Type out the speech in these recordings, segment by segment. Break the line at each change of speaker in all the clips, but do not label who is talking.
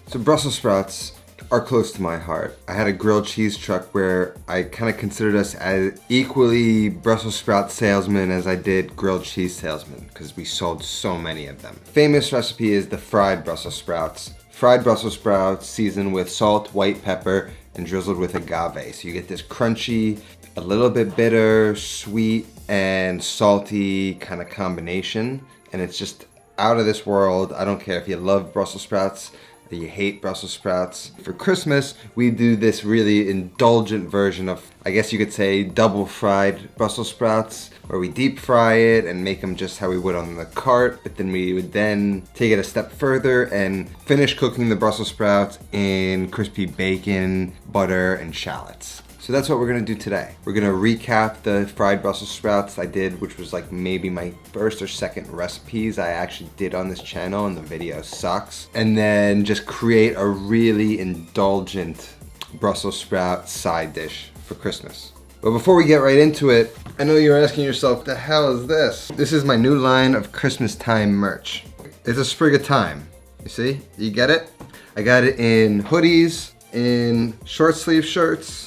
So Brussels sprouts are close to my heart. I had a grilled cheese truck where I kind of considered us as equally Brussels sprout salesmen as I did grilled cheese salesmen because we sold so many of them. Famous recipe is the fried Brussels sprouts. Fried Brussels sprouts seasoned with salt, white pepper, and drizzled with agave. So you get this crunchy, a little bit bitter, sweet, and salty kind of combination. And it's just out of this world. I don't care if you love Brussels sprouts or you hate Brussels sprouts. For Christmas, we do this really indulgent version of, I guess you could say, double fried Brussels sprouts, where we deep fry it and make them just how we would on the cart, but then we would then take it a step further and finish cooking the Brussels sprouts in crispy bacon, butter, and shallots. So that's what we're gonna do today. We're gonna recap the fried Brussels sprouts I did, which was like maybe my first or second recipes I actually did on this channel, and the video sucks. And then just create a really indulgent Brussels sprout side dish for Christmas. But before we get right into it, I know you're asking yourself, the hell is this? This is my new line of Christmas time merch. It's a sprig of thyme. You see? You get it? I got it in hoodies, in short sleeve shirts,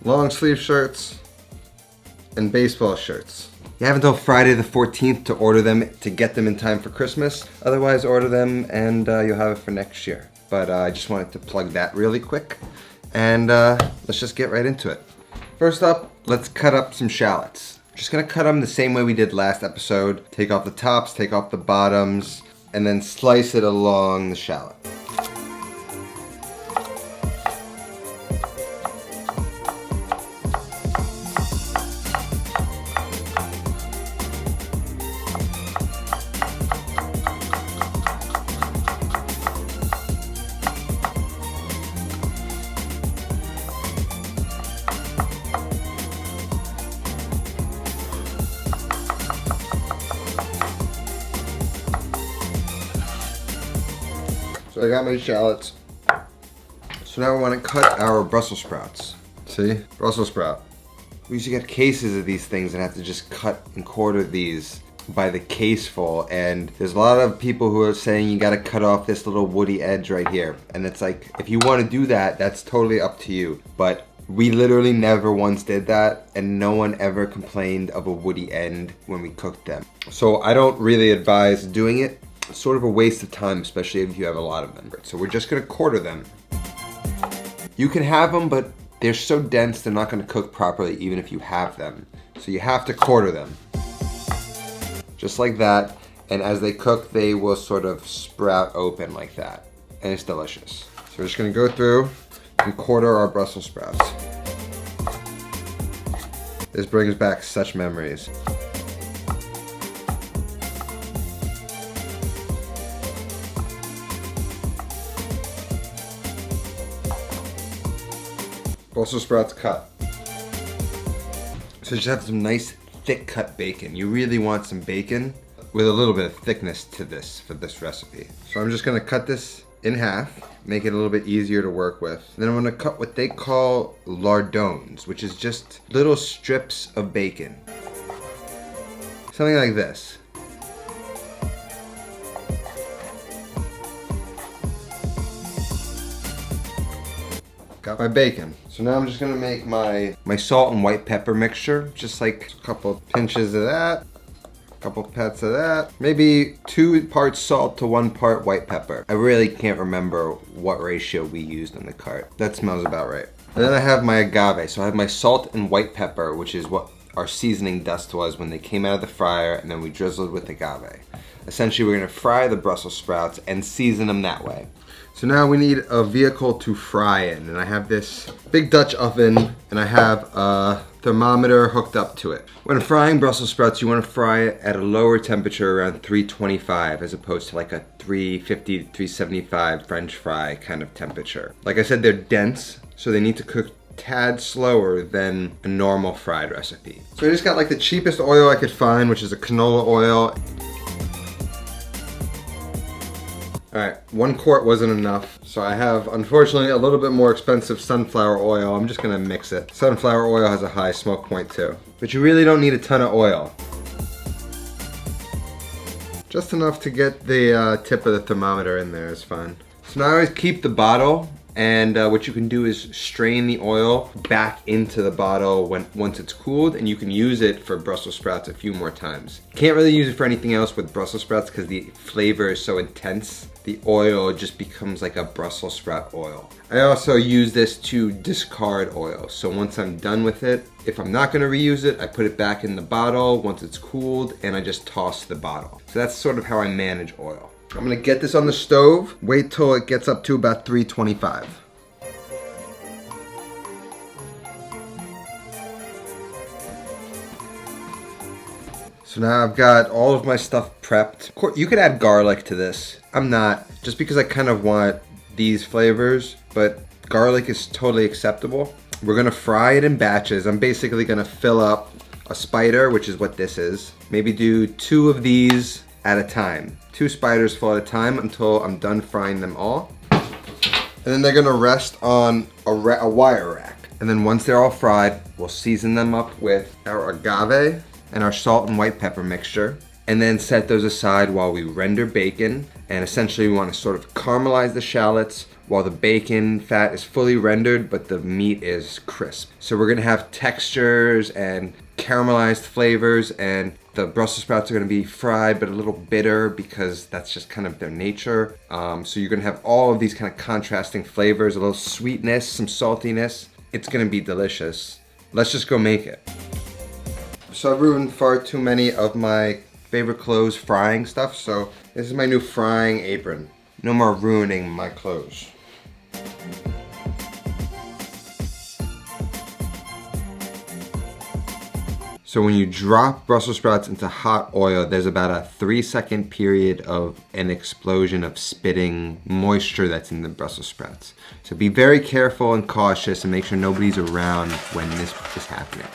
long sleeve shirts, and baseball shirts. You have until Friday the 14th to order them to get them in time for Christmas. Otherwise, order them and you'll have it for next year. But I just wanted to plug that really quick. And let's just get right into it. First up, let's cut up some shallots. Just gonna cut them the same way we did last episode. Take off the tops, take off the bottoms, and then slice it along the shallot. So I got my shallots. So now we want to cut our Brussels sprouts. See? Brussels sprout. We used to get cases of these things and have to just cut and quarter these by the case full. And there's a lot of people who are saying you got to cut off this little woody edge right here. And it's like, if you want to do that, that's totally up to you. But we literally never once did that, and no one ever complained of a woody end when we cooked them. So I don't really advise doing it. It's sort of a waste of time, especially if you have a lot of them. So we're just gonna quarter them. You can have them, but they're so dense they're not gonna cook properly even if you have them. So you have to quarter them. Just like that, and as they cook, they will sort of sprout open like that. And it's delicious. So we're just gonna go through and quarter our Brussels sprouts. This brings back such memories. Brussels sprouts cut. So just have some nice thick cut bacon. You really want some bacon with a little bit of thickness to this for this recipe. So I'm just gonna cut this in half, make it a little bit easier to work with. And then I'm gonna cut what they call lardons, which is just little strips of bacon. Something like this. Got my bacon. So now I'm just gonna make my salt and white pepper mixture. Just like a couple pinches of that, a couple pats of that. Maybe 2 parts salt to 1 part white pepper. I really can't remember what ratio we used in the cart. That smells about right. And then I have my agave. So I have my salt and white pepper, which is what our seasoning dust was when they came out of the fryer, and then we drizzled with agave. Essentially, we're gonna fry the Brussels sprouts and season them that way. So now we need a vehicle to fry in, and I have this big Dutch oven, and I have a thermometer hooked up to it. When frying Brussels sprouts, you want to fry it at a lower temperature, around 325, as opposed to like a 350 to 375 French fry kind of temperature. Like I said, they're dense, so they need to cook tad slower than a normal fried recipe. So I just got like the cheapest oil I could find, which is a canola oil. Alright, 1 quart wasn't enough, so I have, unfortunately, a little bit more expensive sunflower oil. I'm just gonna mix it. Sunflower oil has a high smoke point too. But you really don't need a ton of oil. Just enough to get the tip of the thermometer in there is fine. So now I always keep the bottle, and what you can do is strain the oil back into the bottle once it's cooled, and you can use it for Brussels sprouts a few more times. Can't really use it for anything else with Brussels sprouts because the flavor is so intense. The oil just becomes like a Brussels sprout oil. I also use this to discard oil. So once I'm done with it, if I'm not gonna reuse it, I put it back in the bottle once it's cooled, and I just toss the bottle. So that's sort of how I manage oil. I'm gonna get this on the stove, wait till it gets up to about 325. So now I've got all of my stuff prepped. You could add garlic to this. I'm not, just because I kind of want these flavors, but garlic is totally acceptable. We're gonna fry it in batches. I'm basically gonna fill up a spider, which is what this is. Maybe do 2 of these at a time. 2 spiders full at a time until I'm done frying them all. And then they're gonna rest on a wire rack. And then once they're all fried, we'll season them up with our agave and our salt and white pepper mixture, and then set those aside while we render bacon. And essentially we want to sort of caramelize the shallots while the bacon fat is fully rendered but the meat is crisp. So we're gonna have textures and caramelized flavors, and the Brussels sprouts are gonna be fried but a little bitter because that's just kind of their nature. So you're gonna have all of these kind of contrasting flavors, a little sweetness, some saltiness. It's gonna be delicious. Let's just go make it. So I've ruined far too many of my favorite clothes frying stuff, so this is my new frying apron. No more ruining my clothes. So when you drop Brussels sprouts into hot oil, there's about a 3-second period of an explosion of spitting moisture that's in the Brussels sprouts. So be very careful and cautious and make sure nobody's around when this is happening.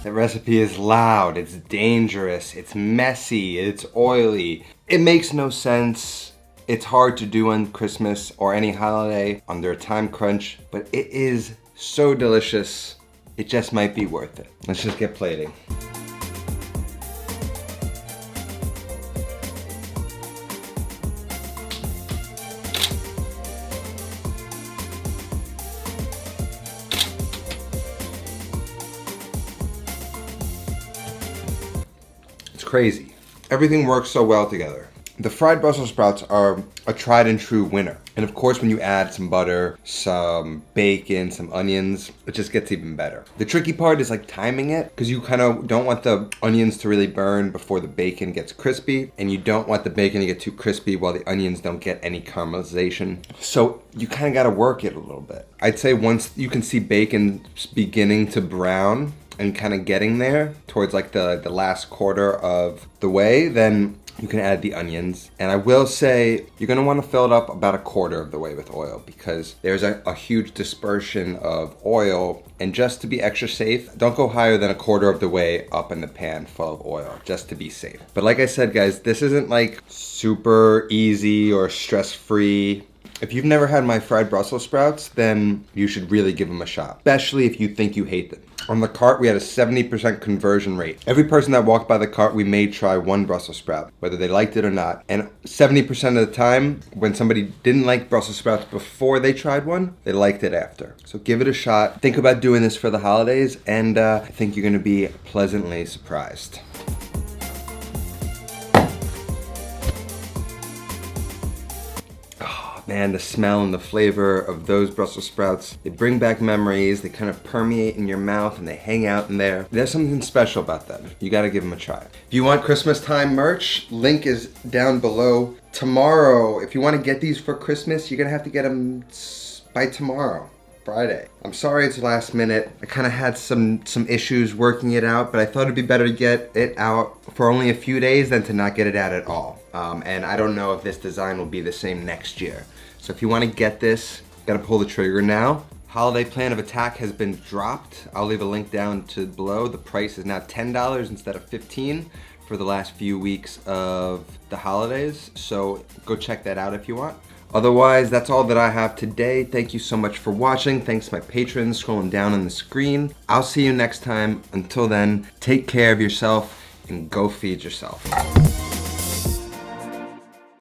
The recipe is loud, it's dangerous, it's messy, it's oily. It makes no sense. It's hard to do on Christmas or any holiday under a time crunch, but it is so delicious. It just might be worth it. Let's just get plating. Crazy. Everything works so well together. The fried Brussels sprouts are a tried and true winner. And of course, when you add some butter, some bacon, some onions, it just gets even better. The tricky part is like timing it, because you kind of don't want the onions to really burn before the bacon gets crispy, and you don't want the bacon to get too crispy while the onions don't get any caramelization. So you kind of got to work it a little bit. I'd say once you can see bacon beginning to brown and kind of getting there towards like the last quarter of the way, then You can add the onions. And I will say, you're gonna wanna fill it up about a quarter of the way with oil because there's a huge dispersion of oil. And just to be extra safe, don't go higher than a quarter of the way up in the pan full of oil, just to be safe. But like I said, guys, this isn't like super easy or stress-free. If you've never had my fried Brussels sprouts, then you should really give them a shot, especially if you think you hate them. On the cart, we had a 70% conversion rate. Every person that walked by the cart, we made try one Brussels sprout, whether they liked it or not. And 70% of the time, when somebody didn't like Brussels sprouts before they tried one, they liked it after. So give it a shot. Think about doing this for the holidays, and I think you're gonna be pleasantly surprised. Man, the smell and the flavor of those Brussels sprouts, they bring back memories, they kind of permeate in your mouth and they hang out in there. There's something special about them. You gotta give them a try. If you want Christmas time merch, link is down below. Tomorrow, if you wanna get these for Christmas, you're gonna have to get them by tomorrow, Friday. I'm sorry it's last minute. I kind of had some issues working it out, but I thought it'd be better to get it out for only a few days than to not get it out at all. And I don't know if this design will be the same next year. So if you want to get this, gotta pull the trigger now. Holiday plan of attack has been dropped. I'll leave a link down to below. The price is now $10 instead of $15 for the last few weeks of the holidays. So go check that out if you want. Otherwise, that's all that I have today. Thank you so much for watching. Thanks to my patrons scrolling down on the screen. I'll see you next time. Until then, take care of yourself and go feed yourself.